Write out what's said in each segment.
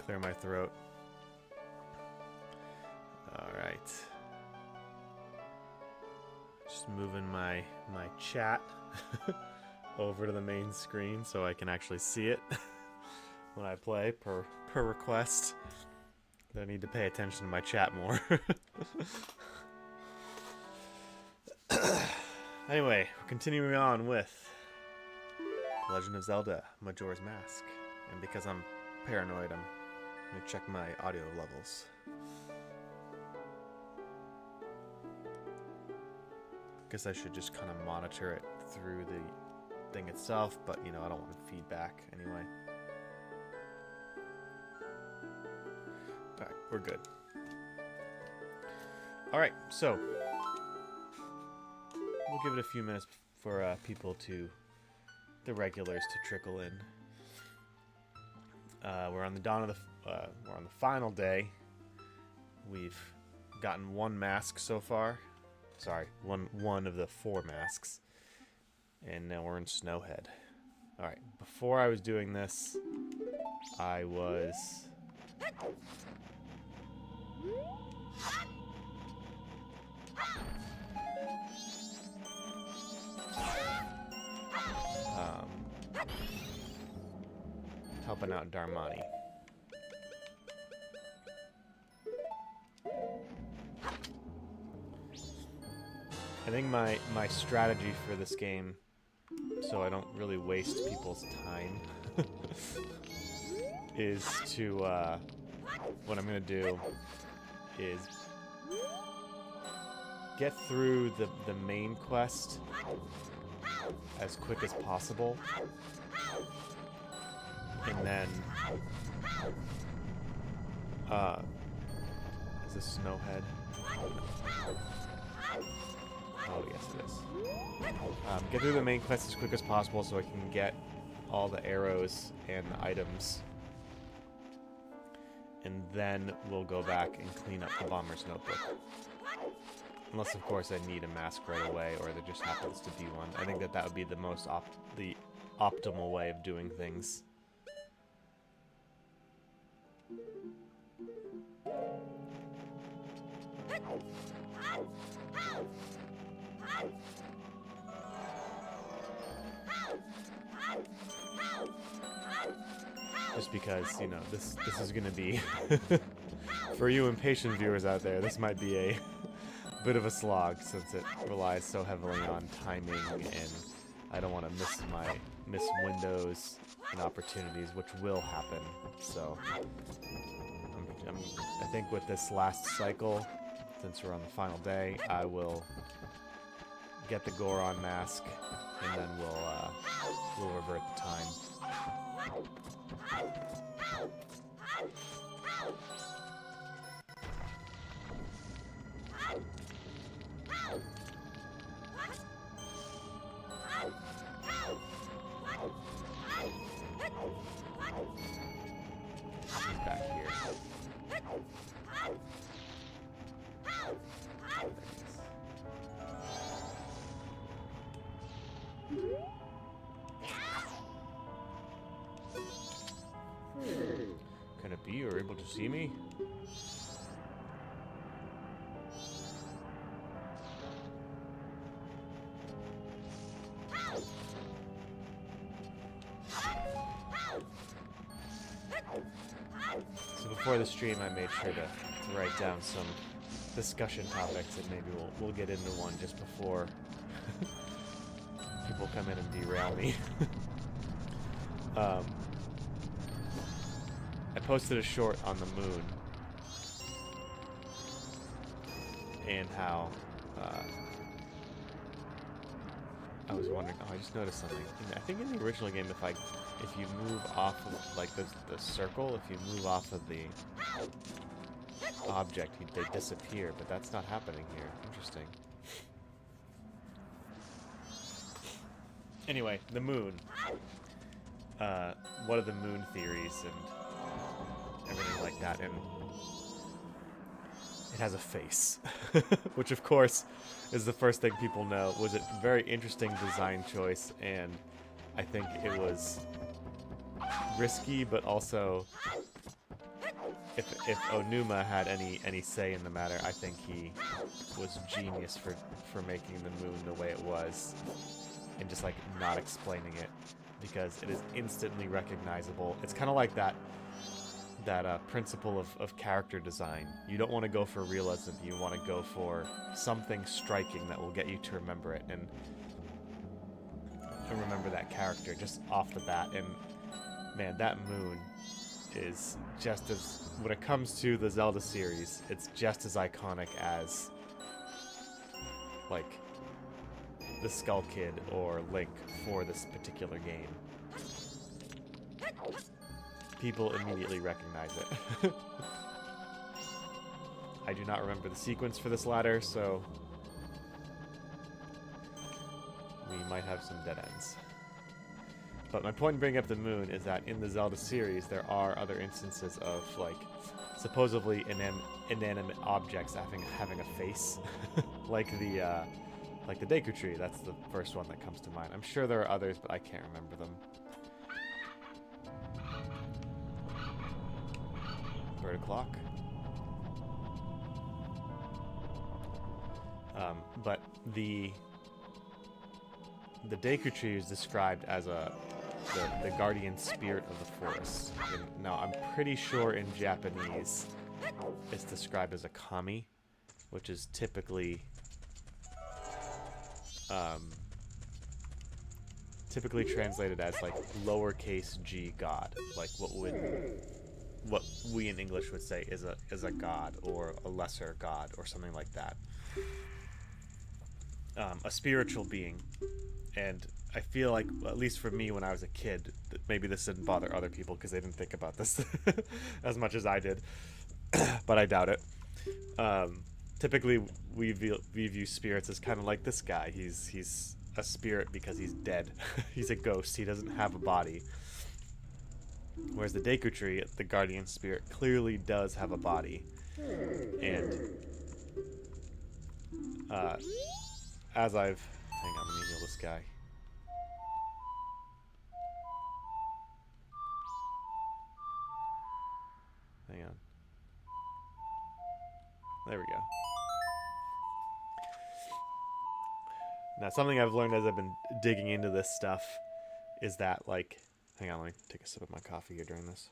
Clear my throat. Alright. Just moving my chat over to the main screen so I can actually see it when I play per request. I need to pay attention to my chat more. Anyway, we're continuing on with The Legend of Zelda, Majora's Mask. And because I'm paranoid, I'm going to check my audio levels. Guess I should just kind of monitor it through the thing itself, but you know, I don't want feedback anyway. Alright, we're good. Alright, so we'll give it a few minutes for people the regulars to trickle in. We're on the dawn of we're on the final day. We've gotten one mask so far. Sorry, one of the 4 masks. And now we're in Snowhead. Alright, before I was doing this, I was... helping out Darmani. I think my strategy for this game, so I don't really waste people's time, is to, what I'm going to do is get through the main quest as quick as possible, and then, is this Snowhead? Oh, yes it is. Get through the main quest as quick as possible so I can get all the arrows and the items. And then we'll go back and clean up the Bomber's Notebook. Unless, of course, I need a mask right away, or there just happens to be one. I think that would be the most the optimal way of doing things. Just because, you know, this is going to be, for you impatient viewers out there, this might be a bit of a slog since it relies so heavily on timing, and I don't want to miss windows and opportunities, which will happen. So, I think with this last cycle, since we're on the final day, I will get the Goron mask, and then we'll revert the time. He's back here. Can it be you're able to see me? So before the stream, I made sure to write down some discussion topics, and maybe we'll get into one just before people come in and derail me. I posted a short on the moon and how I was wondering. Oh, I just noticed something. I think in the original game, if you move off of like the circle, if you move off of the object, they disappear. But that's not happening here. Interesting. Anyway, the moon. What are the moon theories and everything like that? And it has a face, which of course is the first thing people know. Was a very interesting design choice, and I think it was risky, but also if Onuma had any say in the matter, I think he was genius for making the moon the way it was, and just like not explaining it, because it is instantly recognizable. It's kind of like that principle of character design. You don't want to go for realism. You want to go for something striking that will get you to remember it and remember that character just off the bat. And man, that moon is just as, when it comes to the Zelda series, it's just as iconic as like the Skull Kid or Link for this particular game. People immediately recognize it. I do not remember the sequence for this ladder, so we might have some dead ends. But my point in bringing up the moon is that in the Zelda series, there are other instances of like supposedly inanimate objects having a face, like the Deku Tree. That's the first one that comes to mind. I'm sure there are others, but I can't remember them. Bird clock. But the Deku Tree is described as the guardian spirit of the forest. And now I'm pretty sure in Japanese it's described as a kami, which is typically translated as like lowercase g god, like what we in English would say is a god or a lesser god or something like that. A spiritual being. And I feel like, at least for me when I was a kid, maybe this didn't bother other people because they didn't think about this as much as I did, but I doubt it. Typically, we view spirits as kind of like this guy. He's a spirit because he's dead. He's a ghost. He doesn't have a body. Whereas the Deku Tree, the guardian spirit, clearly does have a body. And as I've... Hang on, let me heal this guy. Hang on. There we go. Now, something I've learned as I've been digging into this stuff is that, like... Hang on, let me take a sip of my coffee here during this.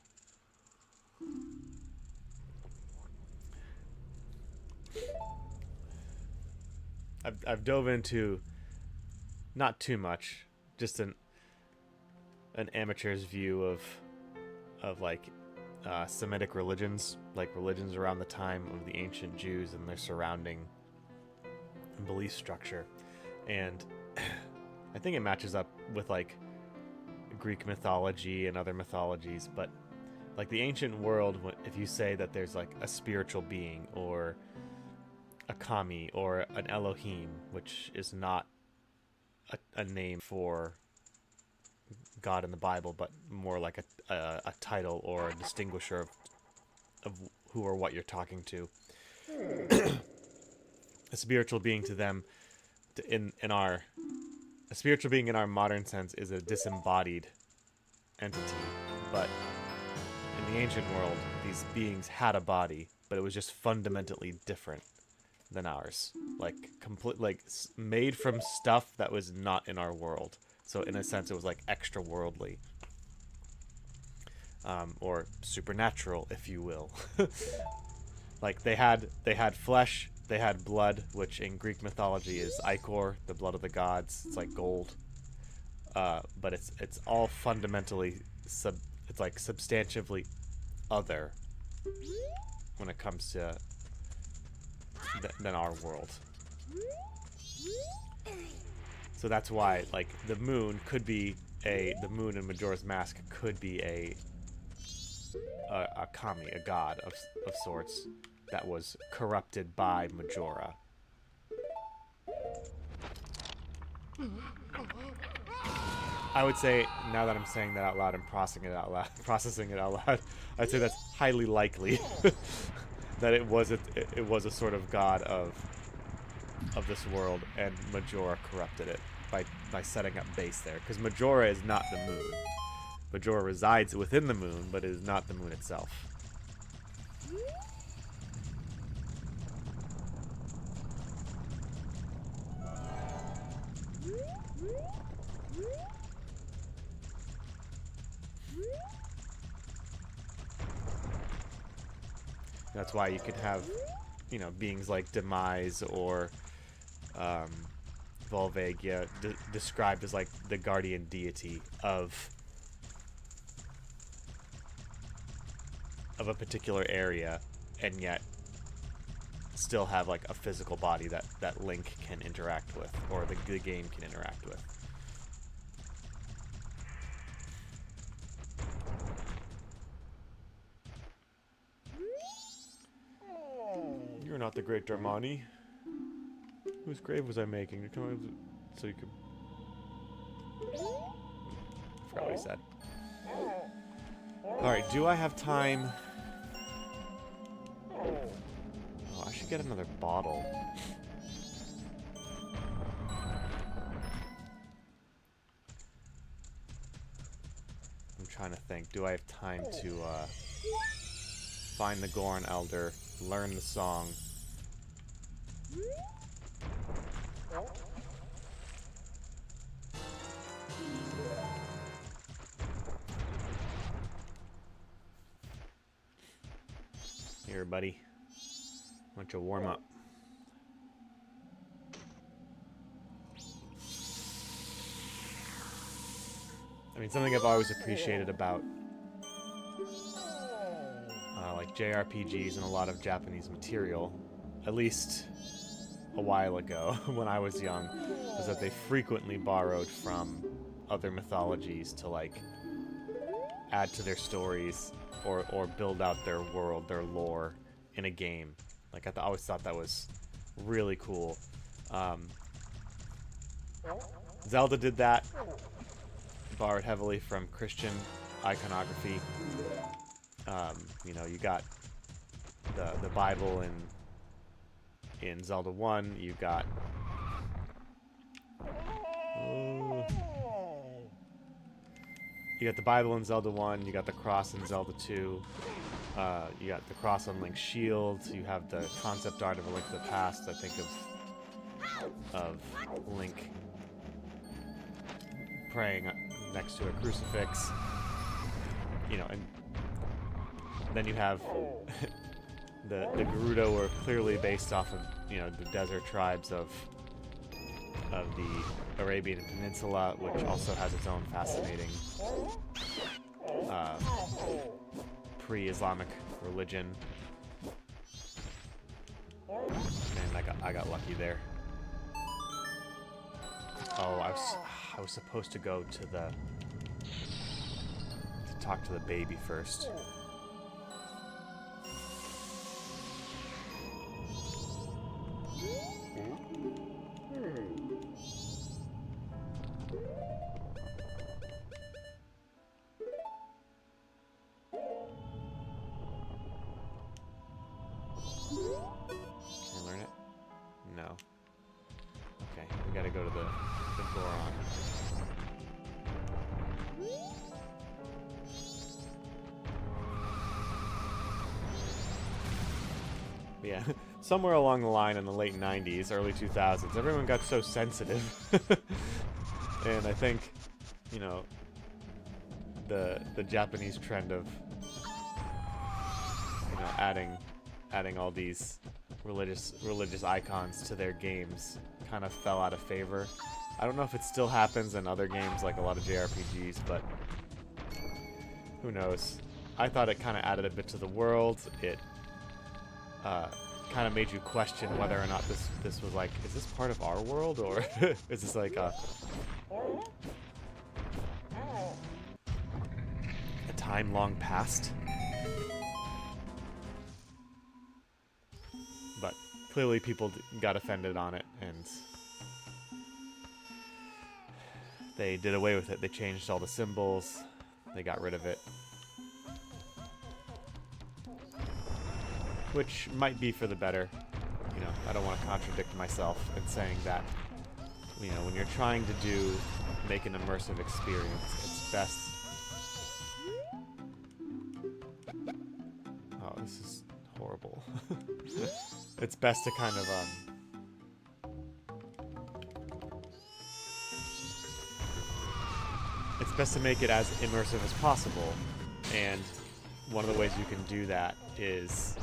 I've dove into... not too much, just an amateur's view of like Semitic religions, like religions around the time of the ancient Jews and their surrounding belief structure. And I think it matches up with like Greek mythology and other mythologies, but like the ancient world, if you say that there's like a spiritual being or a kami or an Elohim, which is not a name for God in the Bible, but more like a title or a distinguisher of who or what you're talking to. A spiritual being to them, a spiritual being in our modern sense is a disembodied entity, but in the ancient world, these beings had a body, but it was just fundamentally different than ours, like made from stuff that was not in our world. So in a sense, it was like extra worldly, or supernatural, if you will. Like they had flesh, they had blood, which in Greek mythology is ichor, the blood of the gods. It's like gold, but it's all fundamentally it's like substantively other when it comes to than our world. So that's why, like, the moon could be the moon in Majora's Mask could be a kami, a god of sorts that was corrupted by Majora. I would say, now that I'm saying that out loud and processing it out loud, I'd say that's highly likely that it was a sort of god of this world, and Majora corrupted it by setting up base there. Because Majora is not the moon. Majora resides within the moon, but it is not the moon itself. That's why you could have, you know, beings like Demise or Volvagia described as like the guardian deity of a particular area, and yet still have like a physical body that Link can interact with, or the game can interact with. You're not the great Darmani. Whose grave was I making? So you could... Forgot what he said. Alright, do I have time? Oh, I should get another bottle. I'm trying to think. Do I have time to find the Goron Elder, learn the song? Here, buddy. Why don't you warm up? I mean, something I've always appreciated about like JRPGs and a lot of Japanese material, at least a while ago when I was young, was that they frequently borrowed from other mythologies to like add to their stories or build out their world, their lore in a game. Like I always thought that was really cool. Zelda did that, borrowed heavily from Christian iconography. You know, you got the Bible in Zelda 1, you got the Bible in Zelda 1, you got the cross in Zelda 2, you got the cross on Link's shield, you have the concept art of A Link to the Past, I think of Link praying next to a crucifix, you know, and then you have the Gerudo were clearly based off of, you know, the desert tribes of the Arabian Peninsula, which also has its own fascinating pre-Islamic religion. Man, I got lucky there. Oh, I was supposed to go to talk to the baby first. Yeah, somewhere along the line in the late 90s, early 2000s, everyone got so sensitive. And I think, you know, the Japanese trend of, you know, adding all these religious icons to their games kind of fell out of favor. I don't know if it still happens in other games, like a lot of JRPGs, but who knows. I thought it kind of added a bit to the world. It kind of made you question whether or not this was like, is this part of our world, or is this like a time long past? But clearly people got offended on it, and they did away with it. They changed all the symbols. They got rid of it. Which might be for the better. You know, I don't want to contradict myself in saying that, you know, when you're trying to make an immersive experience, it's best... Oh, this is horrible. It's best to kind of, it's best to make it as immersive as possible, and one of the ways you can do that is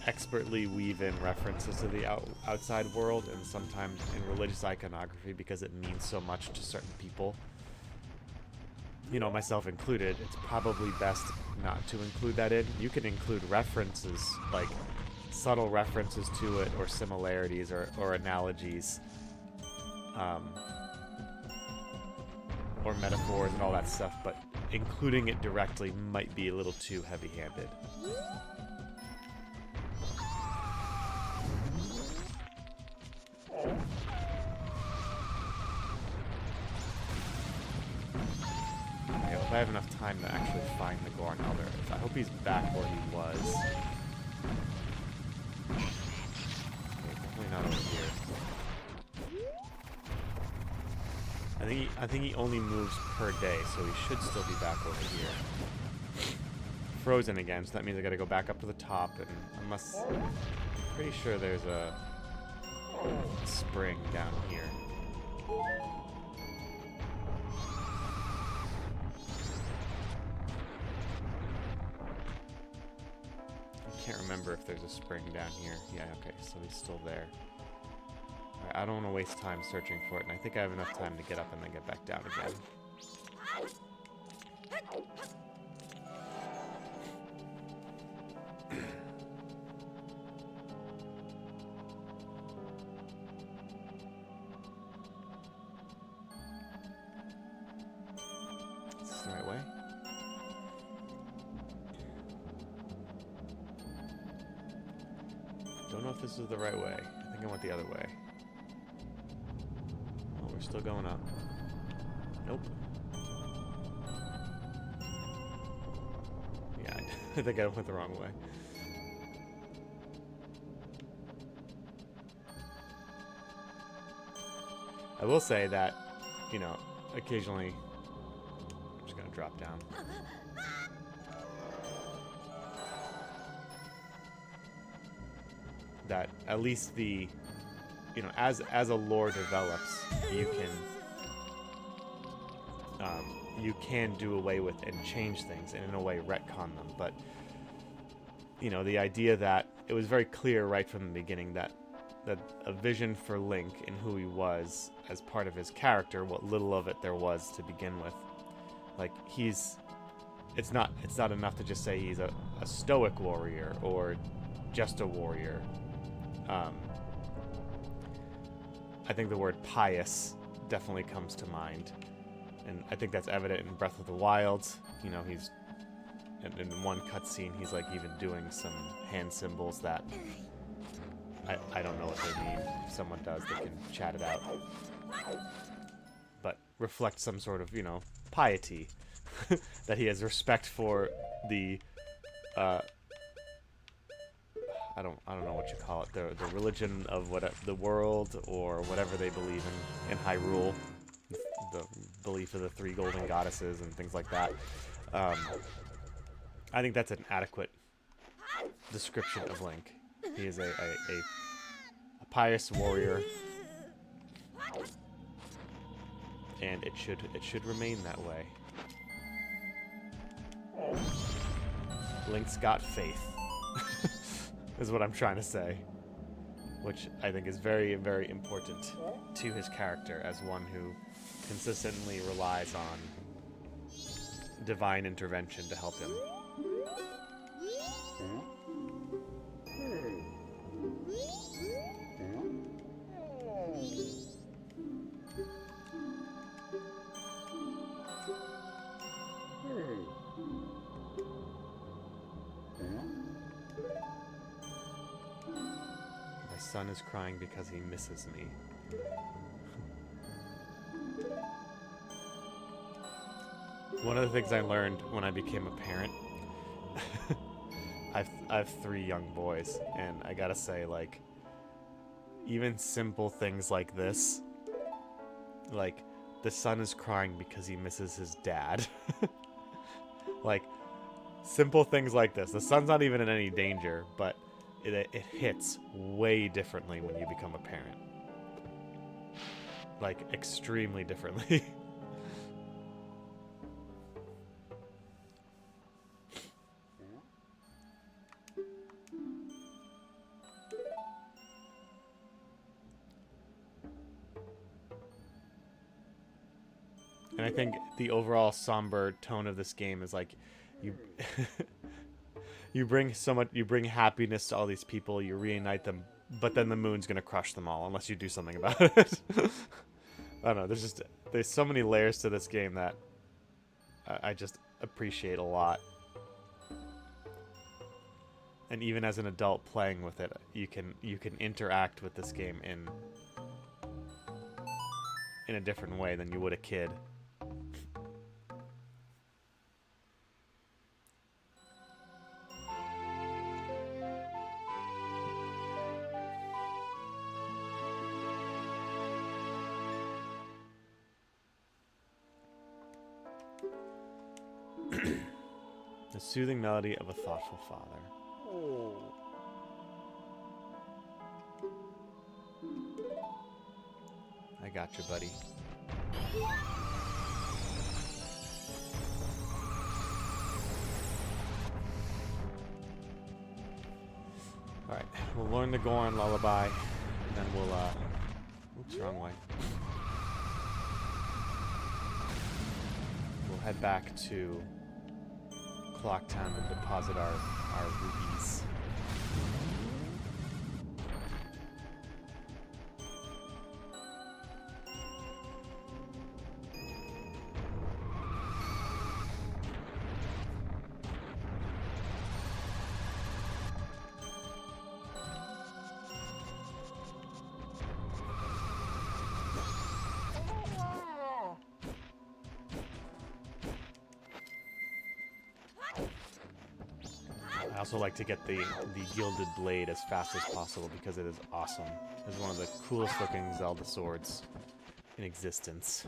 expertly weave in references to the outside world, and sometimes in religious iconography, because it means so much to certain people, you know, myself included, it's probably best not to include that in. You can include references, like subtle references to it, or similarities, or analogies, or metaphors and all that stuff, but including it directly might be a little too heavy-handed. Okay, well, if I have enough time to actually find the Goron Elder, I hope he's back where he was. Okay, definitely not over here. I think he only moves per day, so he should still be back over here. Frozen again, so that means I gotta go back up to the top, and unless... I'm pretty sure there's a spring down here. I can't remember if there's a spring down here. Yeah, okay, so he's still there. I don't want to waste time searching for it, and I think I have enough time to get up and then get back down again. Is this the right way? Don't know if this is the right way. I think I went the other way. Still going up. Nope. Yeah, I think I went the wrong way. I will say that, you know, occasionally... I'm just gonna drop down. That at least the... You know, as a lore develops, you can do away with and change things, and in a way retcon them. But you know, the idea that it was very clear right from the beginning that a vision for Link and who he was as part of his character, what little of it there was to begin with, like it's not enough to just say he's a stoic warrior or just a warrior. I think the word pious definitely comes to mind, and I think that's evident in Breath of the Wild. You know, he's in one cutscene, he's like even doing some hand symbols that I don't know what they mean. If someone does, they can chat it out, but reflect some sort of, you know, piety that he has respect for the I don't know what you call it, the religion of the world, or whatever they believe in Hyrule, the belief of the 3 golden goddesses and things like that. I think that's an adequate description of Link. He is a pious warrior, and it should remain that way. Link's got faith. Is what I'm trying to say, which I think is very, very important to his character as one who consistently relies on divine intervention to help him. Son is crying because he misses me. One of the things I learned when I became a parent, I have 3 young boys, and I gotta say, like, even simple things like this, like, the son is crying because he misses his dad. Like, Simple things like this. The sun's not even in any danger, but it hits way differently when you become a parent. Like, extremely differently. And I think the overall somber tone of this game is like, you you bring happiness to all these people, you reunite them, but then the moon's gonna crush them all unless you do something about it. I don't know. There's so many layers to this game that I just appreciate a lot. And even as an adult playing with it, you can interact with this game in a different way than you would a kid. The soothing melody of a thoughtful father. Oh. I got you, buddy. Alright, we'll learn the Goron lullaby, and then we'll, oops, wrong way. We'll head back to Clock Town and deposit our rubies. I also like to get the gilded blade as fast as possible because it is awesome. It's one of the coolest looking Zelda swords in existence.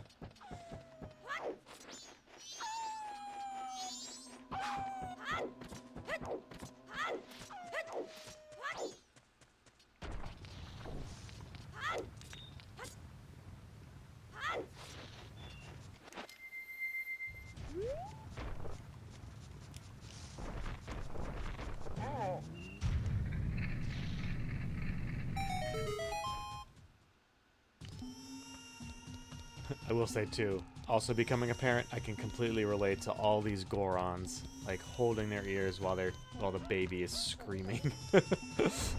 I will say too, also becoming a parent, I can completely relate to all these Gorons, like holding their ears while the baby is screaming. There's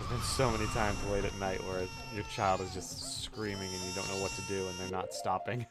been so many times late at night where your child is just screaming and you don't know what to do and they're not stopping.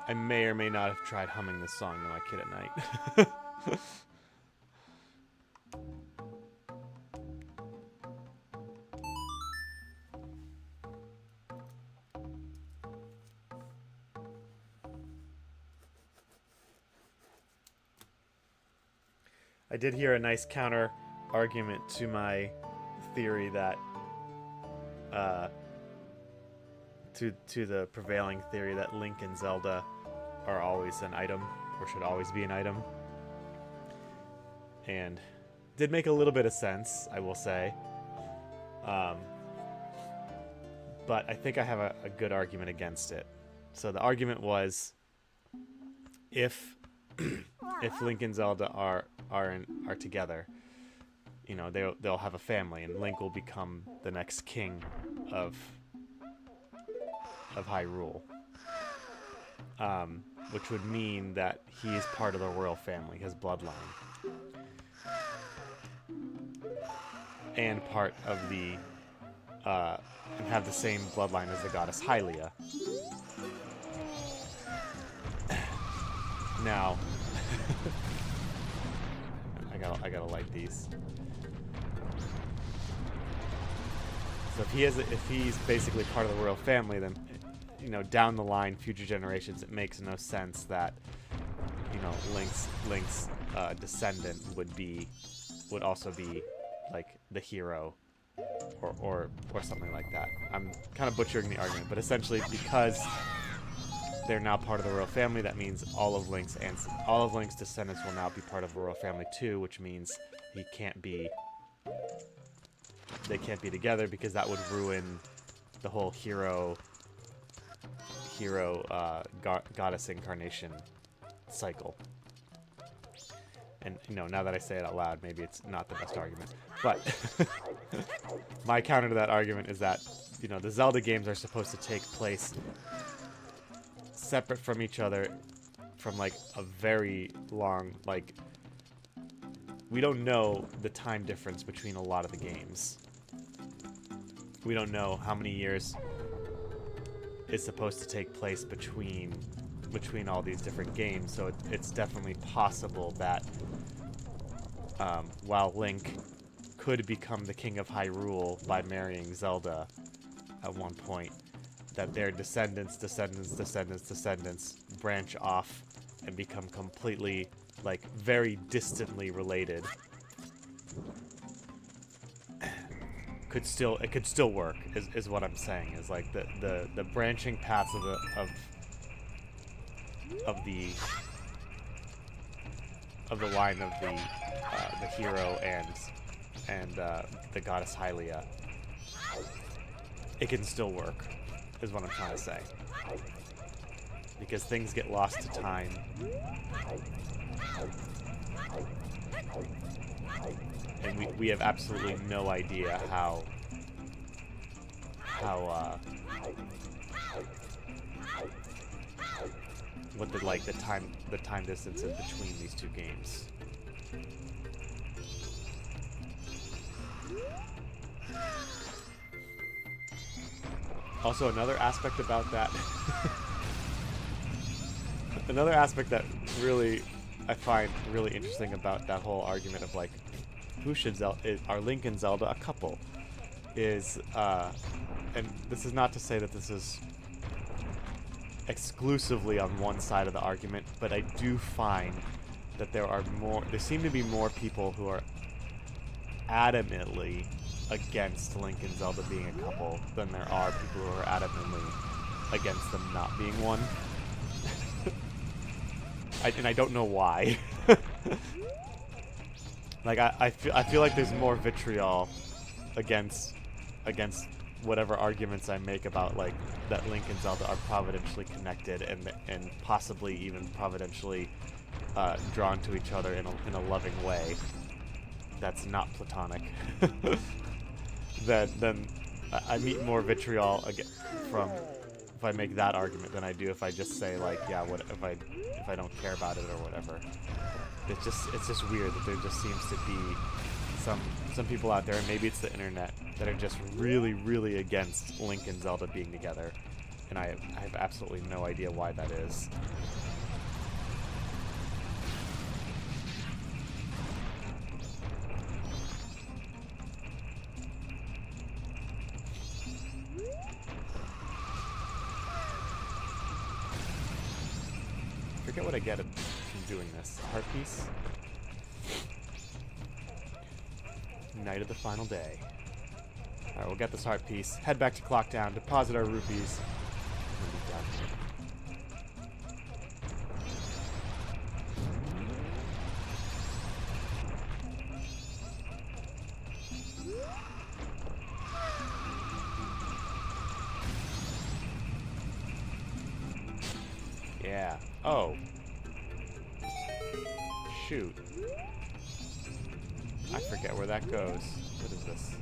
I may or may not have tried humming this song to my kid at night. I did hear a nice counter argument to my theory that to the prevailing theory that Link and Zelda are always an item, or should always be an item. And did make a little bit of sense, I will say. But I think I have a good argument against it. So the argument was, if Link and Zelda are together, you know, they'll have a family, and Link will become the next king of Hyrule. Which would mean that he is part of the royal family, his bloodline. And part of the, and have the same bloodline as the goddess Hylia. Now, I gotta light these. So if he's basically part of the royal family, then, you know, down the line, future generations, it makes no sense that, you know, Link's descendant would also be like the hero, or something like that. I'm kind of butchering the argument, but essentially because they're now part of the royal family, that means all of Link's descendants will now be part of the royal family too, which means they can't be together, because that would ruin the whole hero goddess incarnation cycle. And, you know, now that I say it out loud, maybe it's not the best argument. But my counter to that argument is that, you know, the Zelda games are supposed to take place separate from each other from, like, a very long, like... We don't know the time difference between a lot of the games. We don't know how many years is supposed to take place between all these different games, so it's definitely possible that while Link could become the King of Hyrule by marrying Zelda at one point, that their descendants branch off and become completely, like, very distantly related. It could still work, is what I'm saying. Is like the branching paths of the line of the hero and the goddess Hylia. It can still work, is what I'm trying to say. Because things get lost to time. And we have absolutely no idea how what the time distance is between these two games. Also, another aspect about that another aspect that really I find really interesting about that whole argument of, like, who should are Link and Zelda a couple, is and this is not to say that this is exclusively on one side of the argument, but I do find that there seem to be more people who are adamantly against Link and Zelda being a couple than there are people who are adamantly against them not being one. And I don't know why. Like, I feel like there's more vitriol against whatever arguments I make about, like, that Link and Zelda are providentially connected and possibly even providentially drawn to each other in a loving way that's not platonic. Then I meet more vitriol from if I make that argument than I do if I just say, like, yeah, what if I don't care about it or whatever. It's just weird that there just seems to be some people out there, and maybe it's the internet, that are just really, really against Link and Zelda being together, and I have absolutely no idea why that is. I forget what I get from doing this. Heart piece? Night of the final day. Alright, we'll get this heart piece, head back to Clock Town, deposit our rupees, and be done. Yeah. Oh. Shoot. I forget where that goes. What is this?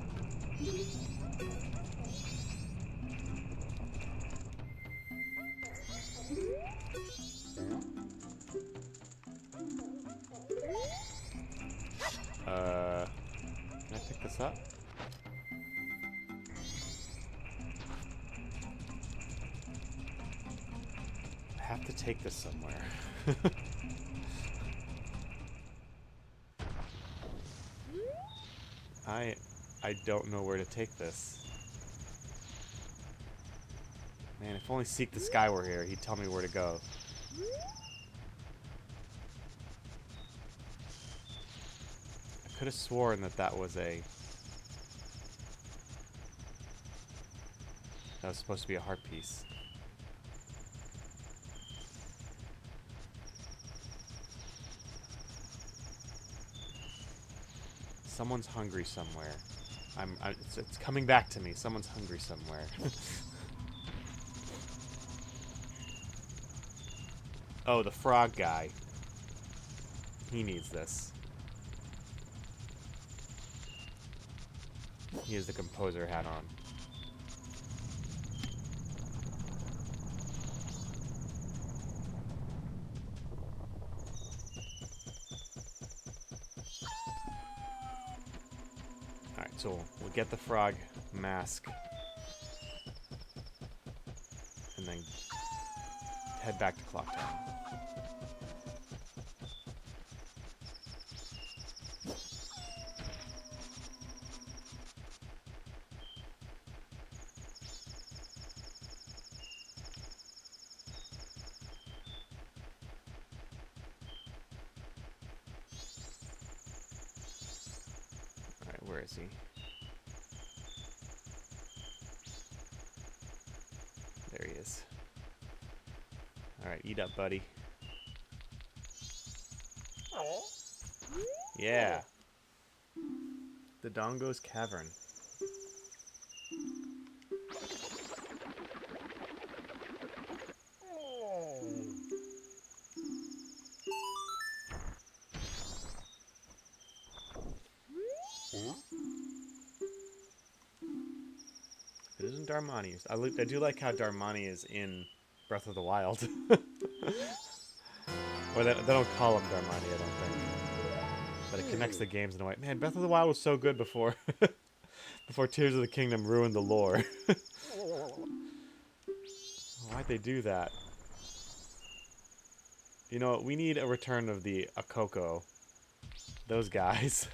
Can I pick this up? I have to take this somewhere. I don't know where to take this. Man, if only Seek the Sky were here, he'd tell me where to go. I could have sworn that that was supposed to be a heart piece. Someone's hungry somewhere. It's coming back to me. Someone's hungry somewhere. Oh, the frog guy. He needs this. He has the composer hat on. Alright, so we'll get the frog mask. And then head back to Clock Town. Where is he? There he is. Alright, eat up, buddy. Yeah. The Dongo's Cavern. It isn't Darmani. I do like how Darmani is in Breath of the Wild. Or they don't call him Darmani, I don't think. But it connects the games in a way. Man, Breath of the Wild was so good before before Tears of the Kingdom ruined the lore. Why'd they do that? You know, we need a return of the Akoko. Those guys.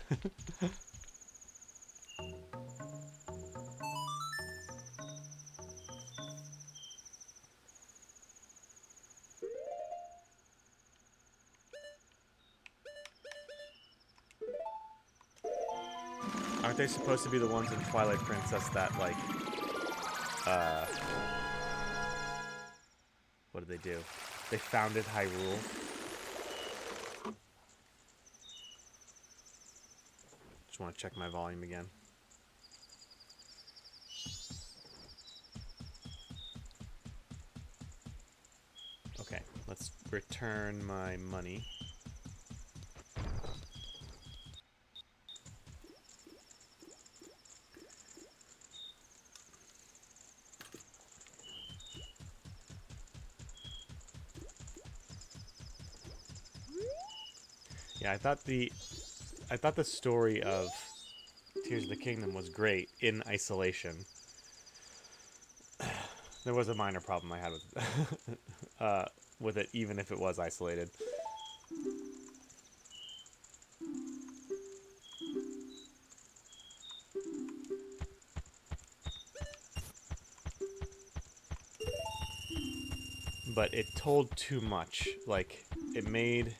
Aren't they supposed to be the ones in Twilight Princess that, like, what did they do? They founded Hyrule. Just want to check my volume again. Okay, let's return my money. Yeah, I thought the story of Tears of the Kingdom was great in isolation. There was a minor problem I had with it, even if it was isolated. But it told too much. Like, it made...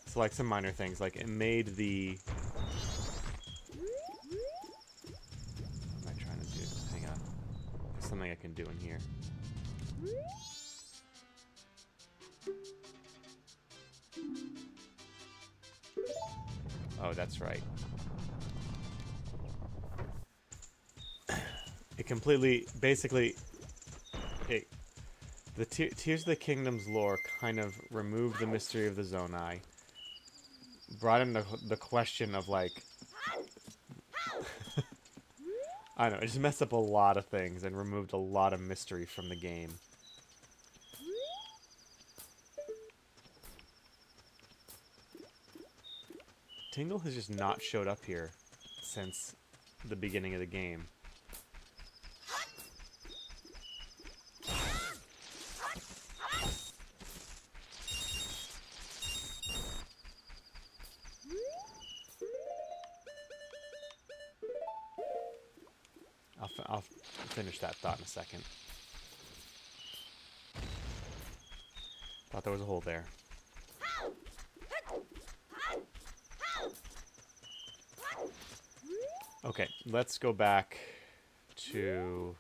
So, like, some minor things. Like, it made the... What am I trying to do? Hang on. There's something I can do in here. Oh, that's right. It completely... Basically... The Tears of the Kingdom's lore kind of removed the mystery of the Zonai. Brought in the question of, like... I don't know, it just messed up a lot of things and removed a lot of mystery from the game. Tingle has just not showed up here since the beginning of the game. finish that thought in a second. Thought there was a hole there. Okay, let's go back to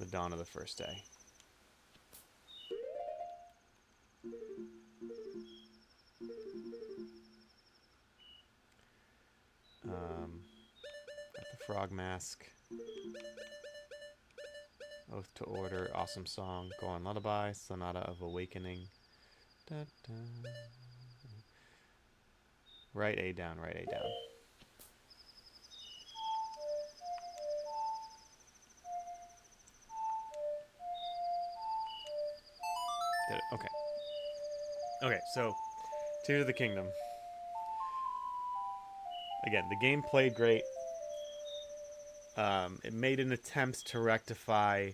the dawn of the first day. Got the frog mask. Oath to Order, awesome song. Go on Lullaby, Sonata of Awakening. Da, da. Right A down, right A down. Did it? Okay. Okay, so Tears of the Kingdom. Again, the game played great. It made an attempt to rectify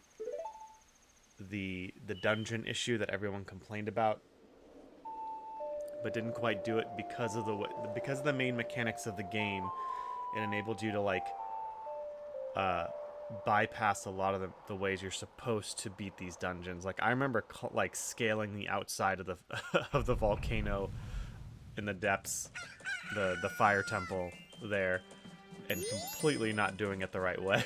the dungeon issue that everyone complained about, but didn't quite do it because of the main mechanics of the game. It enabled you to like bypass a lot of the ways you're supposed to beat these dungeons. Like I remember like scaling the outside of the of the volcano in the depths, the fire temple there, and completely not doing it the right way.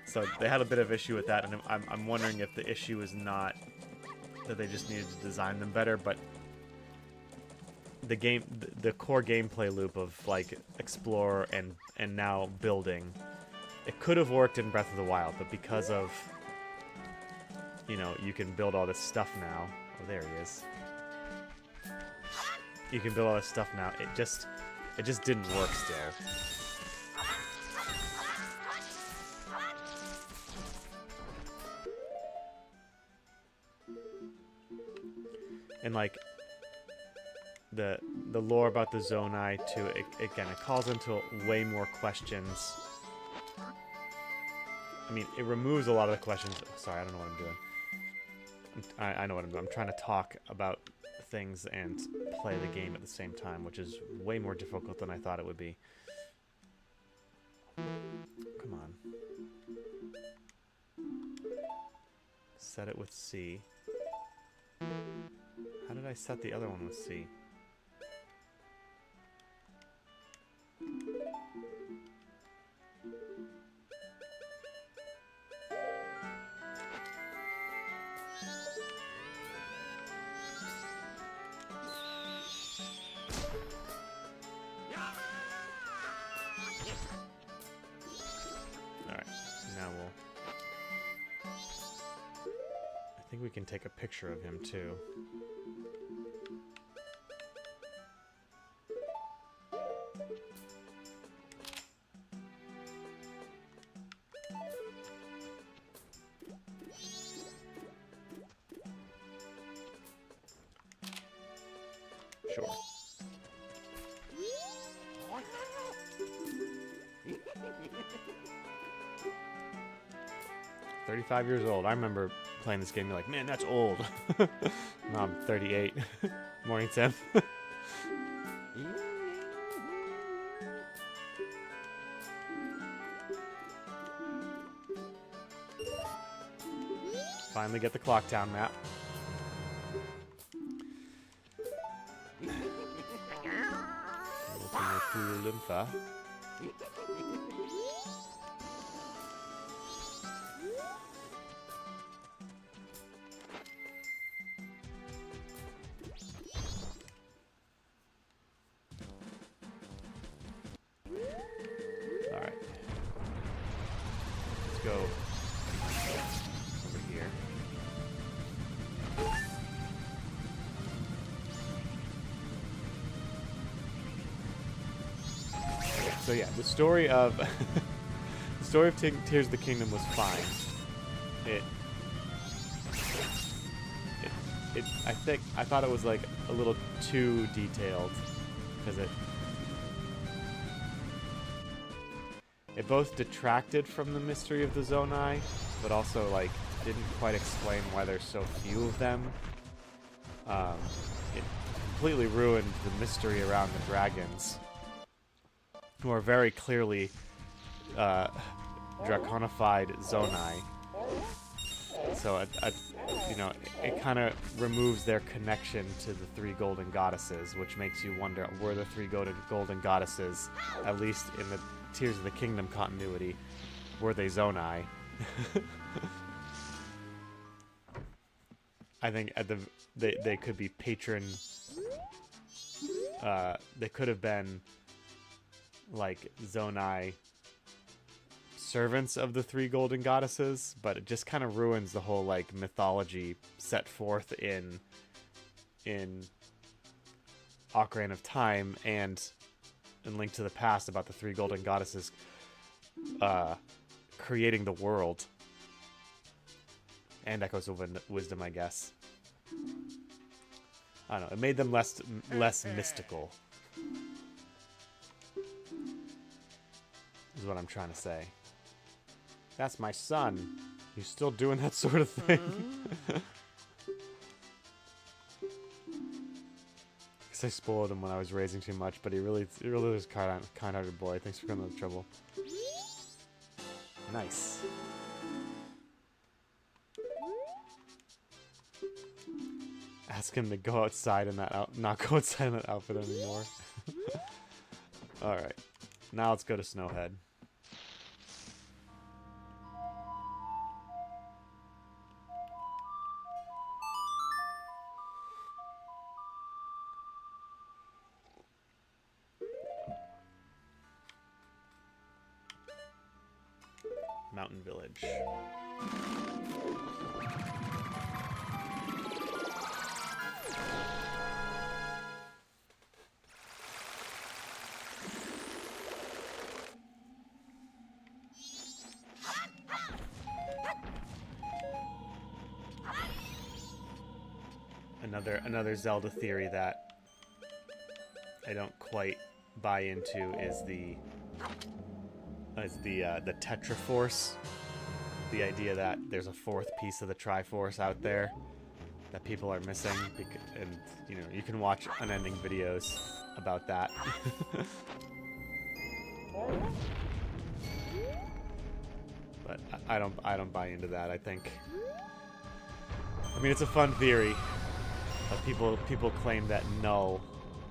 So they had a bit of issue with that, and I'm wondering if the issue is not that they just needed to design them better, but the core gameplay loop of like explore and now building, it could have worked in Breath of the Wild, but because of, you know, you can build all this stuff now. Oh, there he is. You can build all this stuff now. It just didn't work still. And like the lore about the Zonai too, again, it calls into way more questions. I mean, it removes a lot of the questions. Sorry, I don't know what I'm doing. I know what I'm doing. I'm trying to talk about things and play the game at the same time, which is way more difficult than I thought it would be. Come on. Set it with C. How did I set the other one with C? I think we can take a picture of him too. Sure. 35 years old. I remember playing this game, you're like, man, that's old. Now I'm 38. Morning, Tim. Finally get the Clock Town map. Lympha. Alright. Let's go over here. So yeah, the story of Tears of the Kingdom was fine. I thought it was like a little too detailed, because it both detracted from the mystery of the Zonai, but also like didn't quite explain why there's so few of them. It completely ruined the mystery around the dragons. who are very clearly draconified Zonai. So, you know, it kind of removes their connection to the three golden goddesses, which makes you wonder, were the three golden goddesses, at least in the Tears of the Kingdom continuity, were they Zonai? I think they could be patron. They could have been like Zonai servants of the three golden goddesses, but it just kind of ruins the whole like mythology set forth in Ocarina of Time and in Link to the Past about the three golden goddesses creating the world. And Echoes of Wisdom, I guess. I don't know. It made them less mystical. Is what I'm trying to say. That's my son. He's still doing that sort of thing. Guess I spoiled him when I was raising too much, but he really was a kind-hearted boy. Thanks for coming to the trouble. Nice. Ask him to go outside in that not go outside in that outfit anymore. All right, now let's go to Snowhead. Mountain Village. Another Zelda theory that I don't quite buy into is the Tetraforce. The idea that there's a fourth piece of the Triforce out there that people are missing, and you know, you can watch unending videos about that. But I don't buy into that. I mean, it's a fun theory. But people claim that Null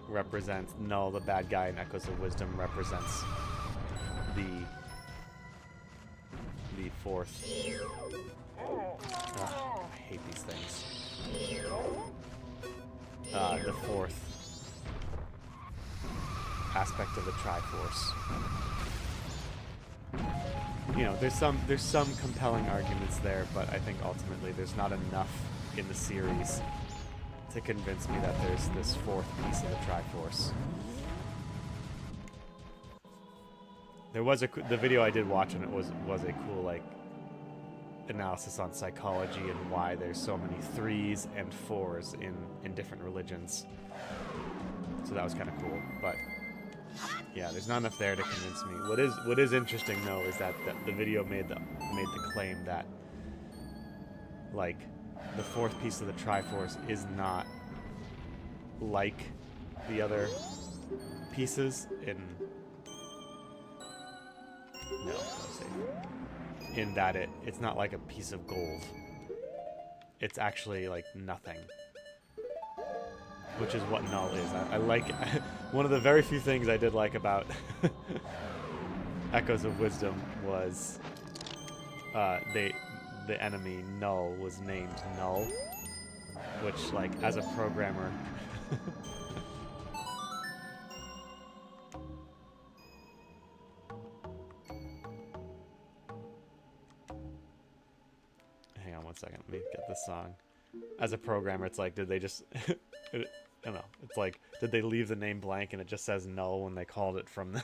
represents Null, the bad guy in Echoes of Wisdom, represents the fourth. I hate these things. The fourth aspect of the Triforce. You know, there's some compelling arguments there, but I think ultimately there's not enough in the series to convince me that there's this fourth piece of the Triforce. There was the video I did watch, and it was a cool like analysis on psychology and why there's so many 3s and 4s in different religions. So that was kind of cool, but yeah, there's not enough there to convince me. What is interesting though is that the video made the claim that like the fourth piece of the Triforce is not like the other pieces in that it's not like a piece of gold. It's actually like nothing, which is what Null is. I like one of the very few things I did like about Echoes of Wisdom was the enemy Null was named Null, which like as a programmer hang on one second, let me get this song. As a programmer, it's like, did they just I don't know, it's like, did they leave the name blank and it just says Null when they called it from the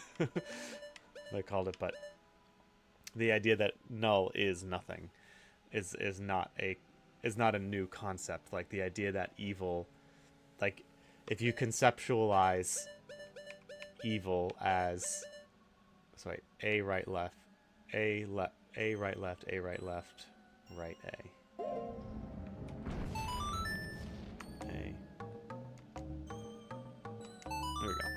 they called it, but the idea that Null is nothing is not a new concept. Like the idea that evil, like if you conceptualize evil as, sorry, A right left, A right left, A right left, right A. There we go.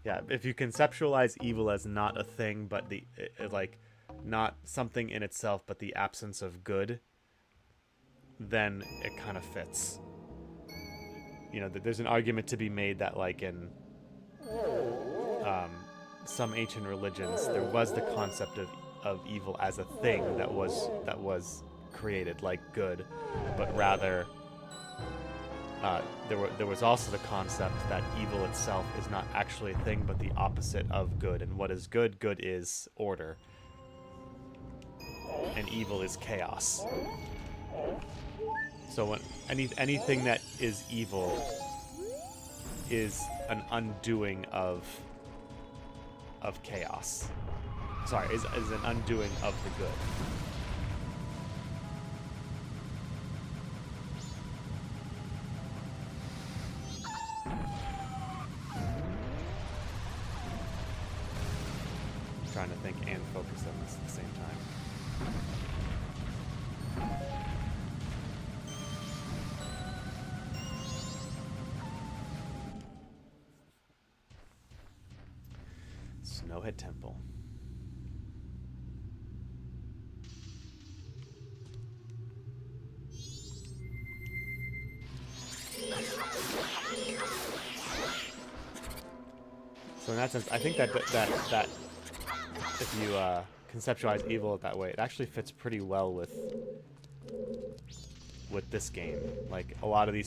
Yeah, if you conceptualize evil as not a thing, but like not something in itself, but the absence of good, then it kind of fits. You know, there's an argument to be made that, like, in some ancient religions, there was the concept of evil as a thing that was created, like good, but rather there was also the concept that evil itself is not actually a thing, but the opposite of good. And what is good? Good is order, and evil is chaos. So when anything that is evil is an undoing of chaos. Sorry, is an undoing of the good. I'm trying to think and focus on this at the same time. Snowhead Temple. So in that sense, I think that if you conceptualize evil that way, it actually fits pretty well with this game. Like, a lot of the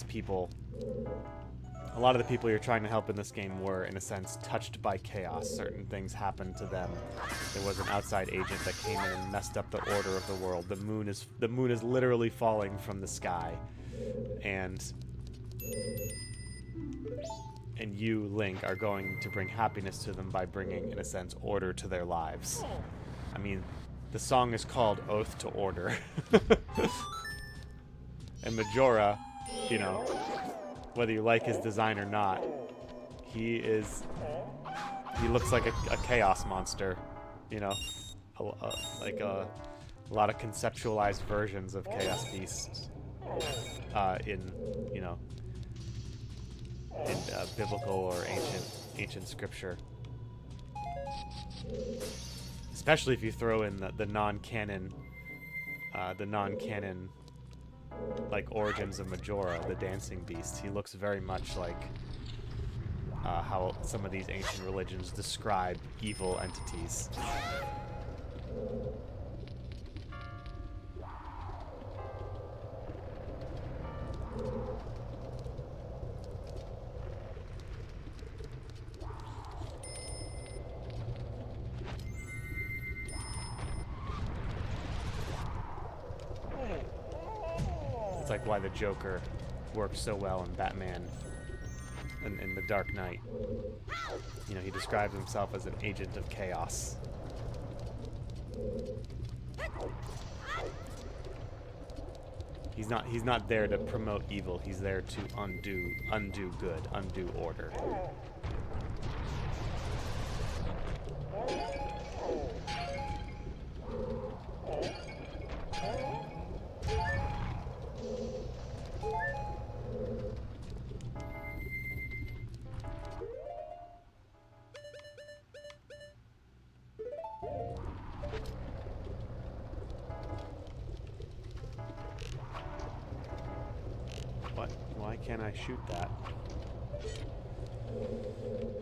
people you're trying to help in this game were, in a sense, touched by chaos. Certain things happened to them. There was an outside agent that came in and messed up the order of the world. The moon is literally falling from the sky, and you, Link, are going to bring happiness to them by bringing, in a sense, order to their lives. I mean, the song is called Oath to Order. And Majora, you know, whether you like his design or not, he looks like a chaos monster, you know, like a lot of conceptualized versions of chaos beasts in, you know, in biblical or ancient scripture. Especially if you throw in the non-canon like origins of Majora, the dancing beast. He looks very much like how some of these ancient religions describe evil entities. Like why the Joker works so well in Batman and in The Dark Knight. You know, he describes himself as an agent of chaos. He's not there to promote evil. He's there to undo good, undo order. Why can't I shoot that?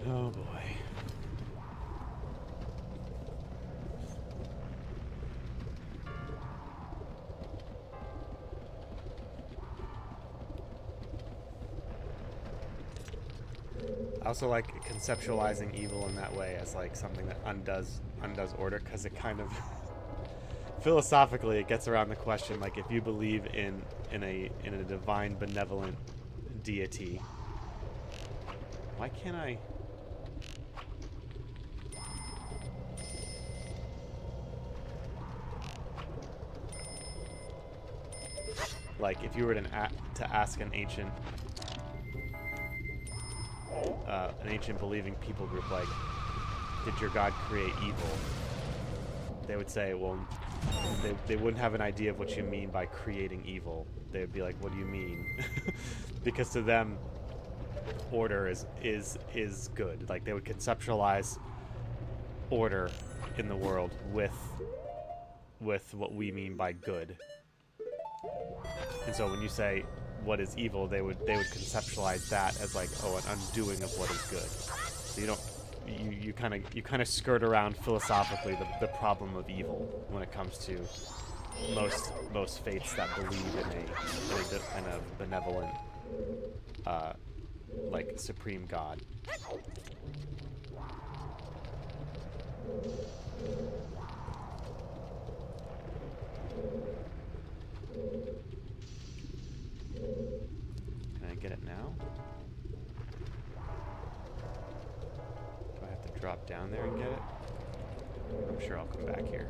Oh boy. I also like conceptualizing evil in that way as like something that undoes order, because it kind of philosophically it gets around the question, like, if you believe in a divine benevolent deity, why can't I like, if you were to ask an ancient believing people group, like, did your God create evil? They would say, well, they wouldn't have an idea of what you mean by creating evil. They would be like, what do you mean? Because to them, order is good. Like, they would conceptualize order in the world with what we mean by good. And so when you say what is evil, they would conceptualize that as like, oh, an undoing of what is good. So you kind of skirt around philosophically the problem of evil when it comes to most faiths that believe in a benevolent like supreme god. Can I get it now? Do I have to drop down there and get it? I'm sure I'll come back here.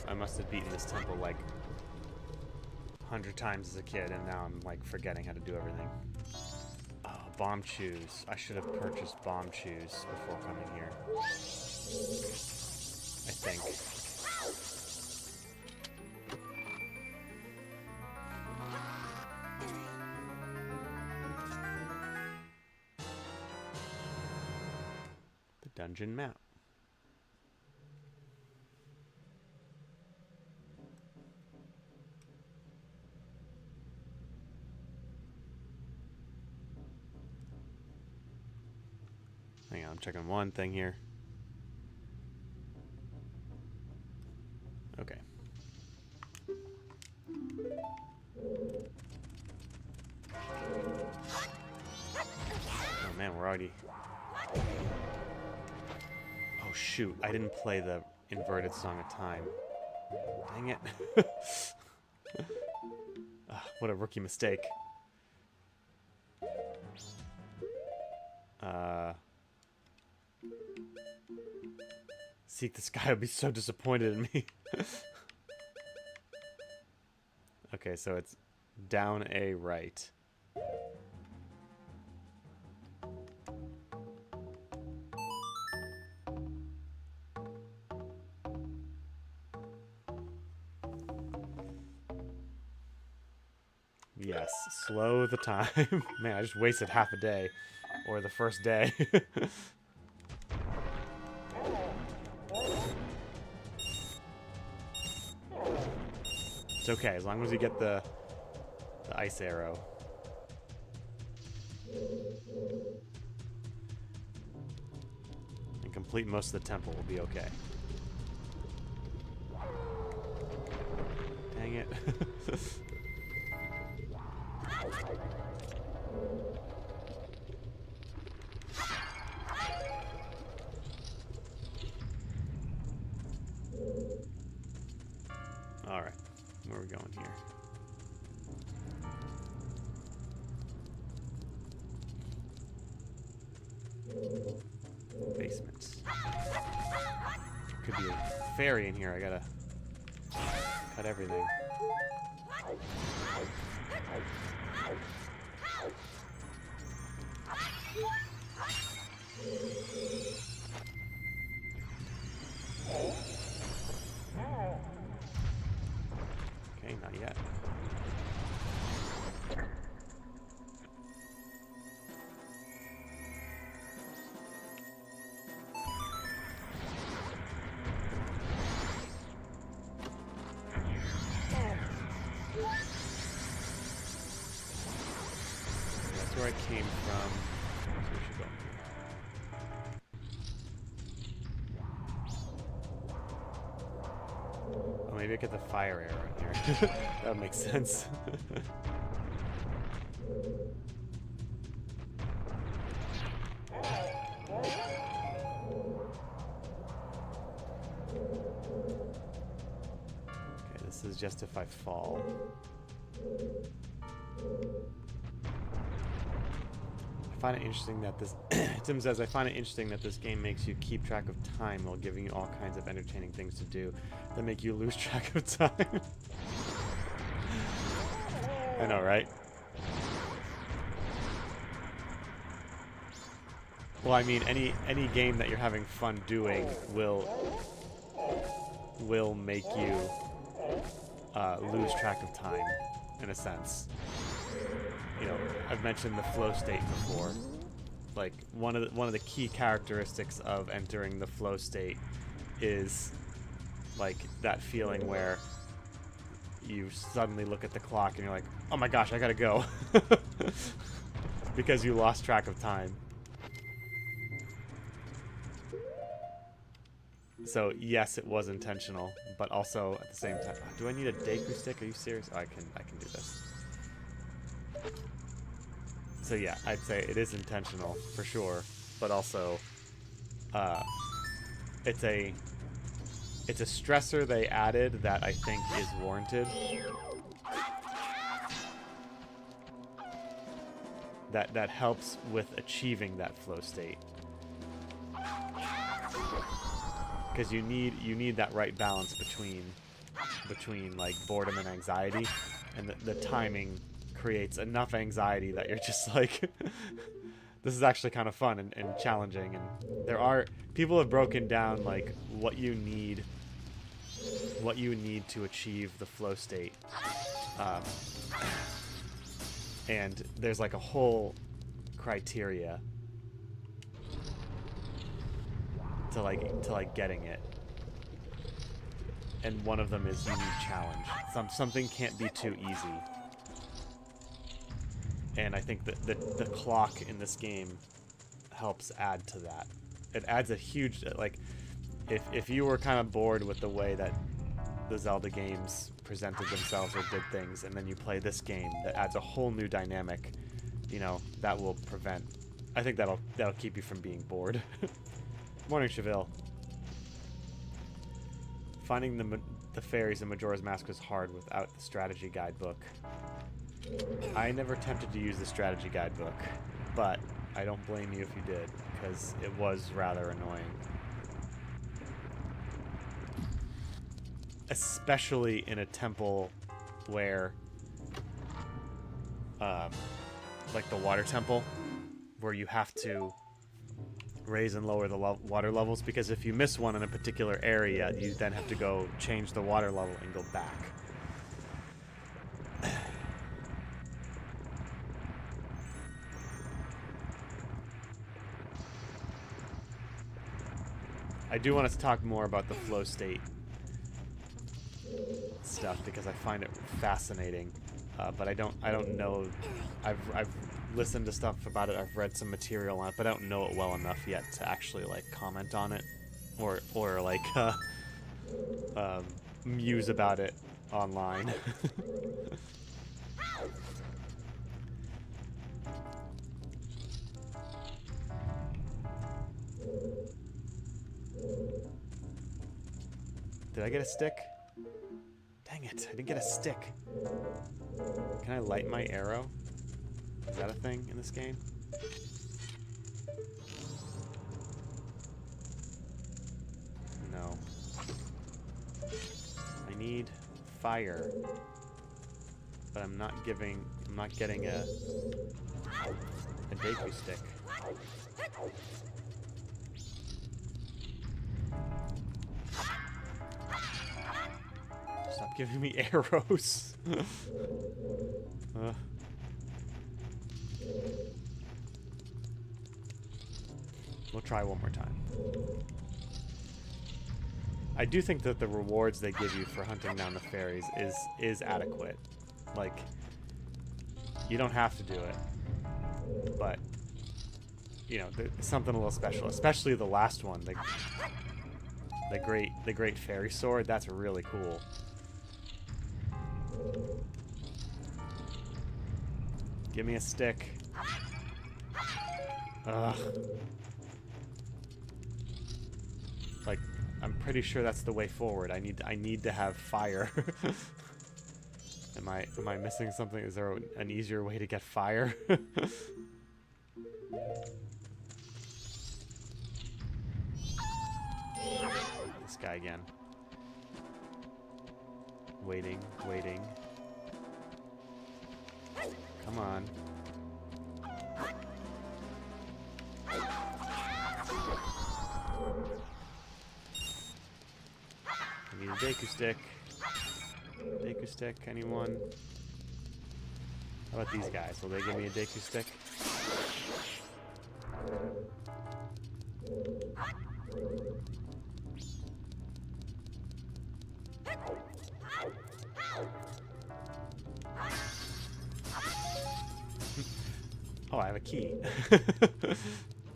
I must have beaten this temple like 100 times as a kid, and now I'm like forgetting how to do everything. Oh, bomb chews. I should have purchased bomb chews before coming here. I think. The dungeon map. Hang on, I'm checking one thing here. Okay. Oh man, we're already... Oh shoot, I didn't play the inverted Song of Time. Dang it. What a rookie mistake. Seek the Sky would be so disappointed in me. Okay, so it's down a right. Yes, slow the time. Man, I just wasted half a day. Or the first day. It's okay, as long as you get the ice arrow. And complete most of the temple will be okay. Dang it. Alright, where are we going here? Basement. Could be a fairy in here, I gotta cut everything. Okay, not yet. That's where I came from. So we should go. Oh, maybe I get the fire arrow in here. That would make sense. This is just if I fall. I find it interesting that this... Tim says, I find it interesting that this game makes you keep track of time while giving you all kinds of entertaining things to do that make you lose track of time. I know, right? Well, I mean, any game that you're having fun doing will make you lose track of time, in a sense. You know, I've mentioned the flow state before. Like one of the key characteristics of entering the flow state is like that feeling where you suddenly look at the clock and you're like, oh my gosh, I gotta go. Because you lost track of time. So yes, it was intentional, but also at the same time, do I need a Deku stick? Are you serious? Oh, I can do this. So yeah, I'd say it is intentional for sure, but also it's a stressor they added that I think is warranted. That helps with achieving that flow state. Because you need that right balance between like boredom and anxiety, and the timing creates enough anxiety that you're just like, this is actually kind of fun and challenging. And people have broken down like what you need to achieve the flow state, and there's like a whole criteria to like getting it, and one of them is you need challenge. Something can't be too easy, and I think that the clock in this game helps add to that. It adds a huge, like, if you were kind of bored with the way that the Zelda games presented themselves or did things, and then you play this game that adds a whole new dynamic, you know, that will prevent, I think that'll keep you from being bored. Morning, Cheville. Finding the fairies in Majora's Mask was hard without the strategy guidebook. I never attempted to use the strategy guidebook, but I don't blame you if you did, because it was rather annoying. Especially in a temple where, like the water temple, where you have to raise and lower the water levels, because if you miss one in a particular area, you then have to go change the water level and go back. I do want us to talk more about the flow state stuff because I find it fascinating, but I don't know. I've listened to stuff about it. I've read some material on it, but I don't know it well enough yet to actually like comment on it or like muse about it online. Did I get a stick? Dang it, I didn't get a stick. Can I light my arrow? Is that a thing in this game? No. I need fire. But I'm not getting a Deku stick. Stop giving me arrows. We'll try one more time. I do think that the rewards they give you for hunting down the fairies is adequate. Like, you don't have to do it, but you know, there's something a little special, especially the last one, the great fairy sword. That's really cool. Give me a stick. Ugh. Like, I'm pretty sure that's the way forward. I need to have fire. Am I missing something? Is there an easier way to get fire? This guy again. Waiting, waiting. Come on. I need a Deku stick. Deku stick, anyone? How about these guys? Will they give me a Deku stick? Oh, I have a key.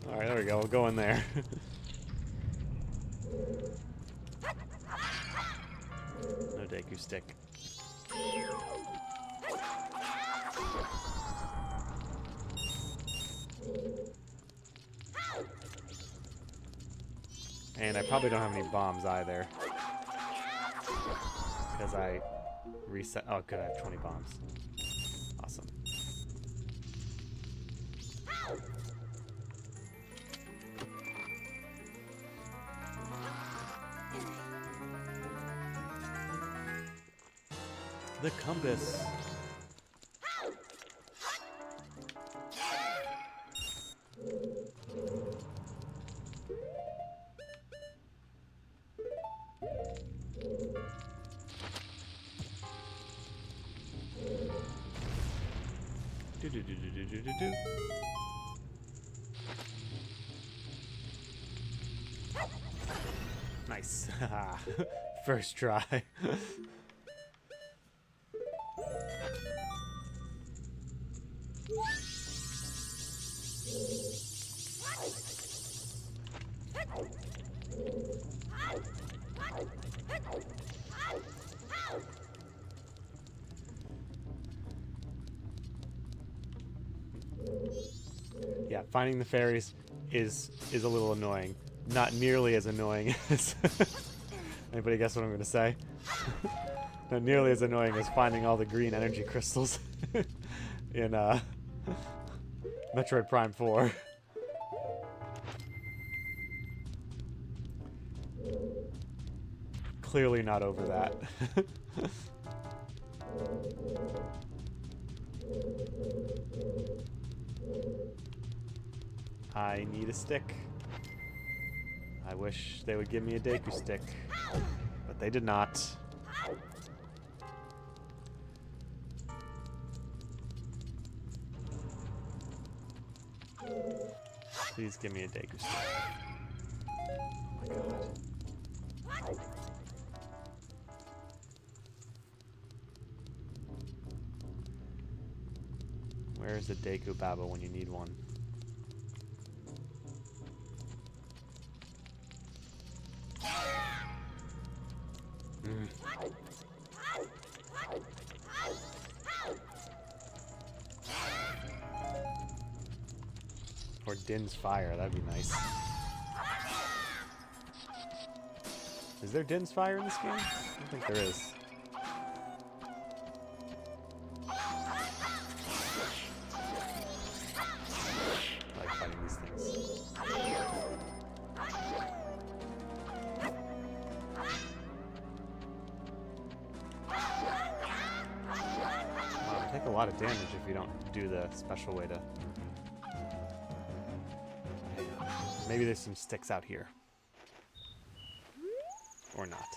Alright, there we go. We'll go in there. No Deku stick. And I probably don't have any bombs either. Because I reset. Oh, good. I have 20 bombs. Awesome. The compass. Do. Nice. First try. Yeah, finding the fairies is a little annoying. Not nearly as annoying as... Anybody guess what I'm going to say? Not nearly as annoying as finding all the green energy crystals in Metroid Prime 4. Clearly not over that. I need a stick. I wish they would give me a Deku stick, but they did not. Please give me a Deku stick. Oh my god. Where's the Deku Baba when you need one? Or Din's Fire, that'd be nice. Is there Din's Fire in this game? I don't think there is. I like fighting these things. Wow, you take a lot of damage if you don't do the special way to... Maybe there's some sticks out here. Or not.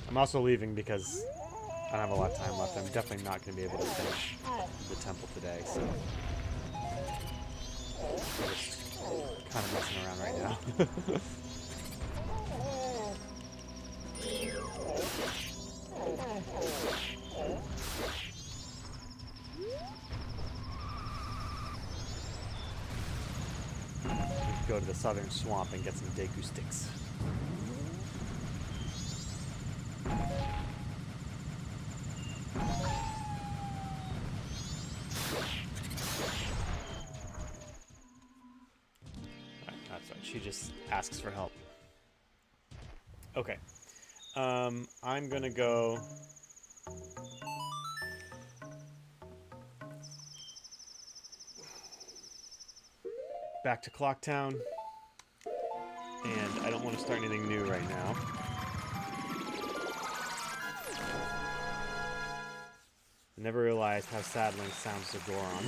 I'm also leaving because I don't have a lot of time left. I'm definitely not going to be able to finish the temple today, so... I'm just kind of messing around right now. Go to the southern swamp and get some Deku sticks. She just asks for help. Okay. I'm gonna go... back to Clocktown. And I don't want to start anything new right now. I never realized how sad Link sounds to Goron.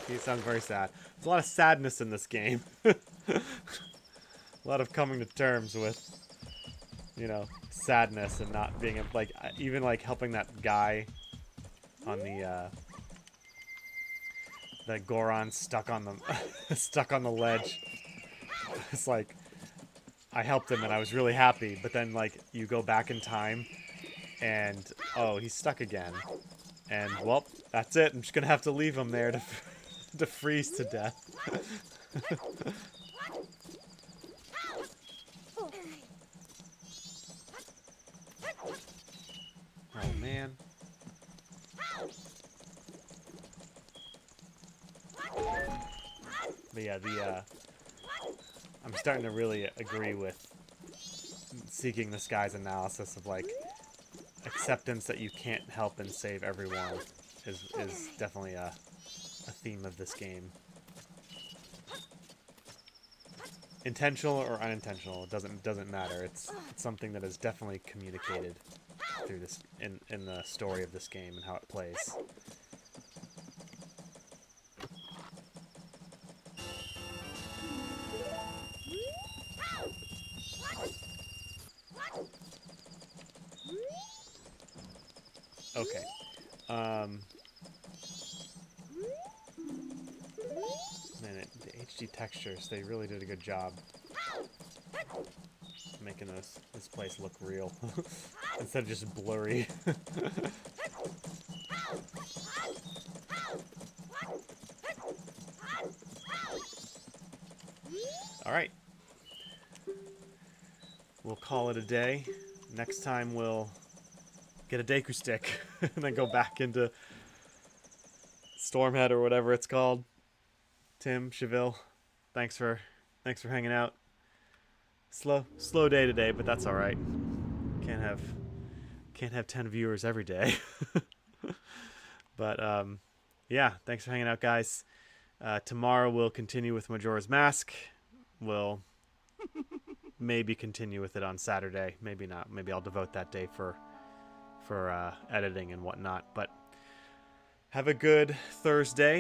He sounds very sad. There's a lot of sadness in this game. A lot of coming to terms with, you know, sadness and not being, like, even, like, helping that guy on the Goron stuck on the, stuck on the ledge. It's like, I helped him and I was really happy, but then, like, you go back in time and, oh, he's stuck again. And, well, that's it. I'm just gonna have to leave him there to, to freeze to death. Oh, man. But yeah, I'm starting to really agree with Seeking the Sky's analysis of, like, acceptance that you can't help and save everyone is definitely a theme of this game. Intentional or unintentional, it doesn't matter. It's something that is definitely communicated through this in the story of this game and how it plays. Okay. Man, the HD textures, they really did a good job making this place look real instead of just blurry. Alright. We'll call it a day. Next time we'll get a Deku Stick and then go back into Stormhead or whatever it's called. Tim, Cheville, thanks for hanging out. Slow day today, but that's all right. Can't have 10 viewers every day. But yeah, thanks for hanging out, guys. Tomorrow we'll continue with Majora's Mask. We'll maybe continue with it on Saturday. Maybe not. Maybe I'll devote that day for editing and whatnot. But have a good Thursday.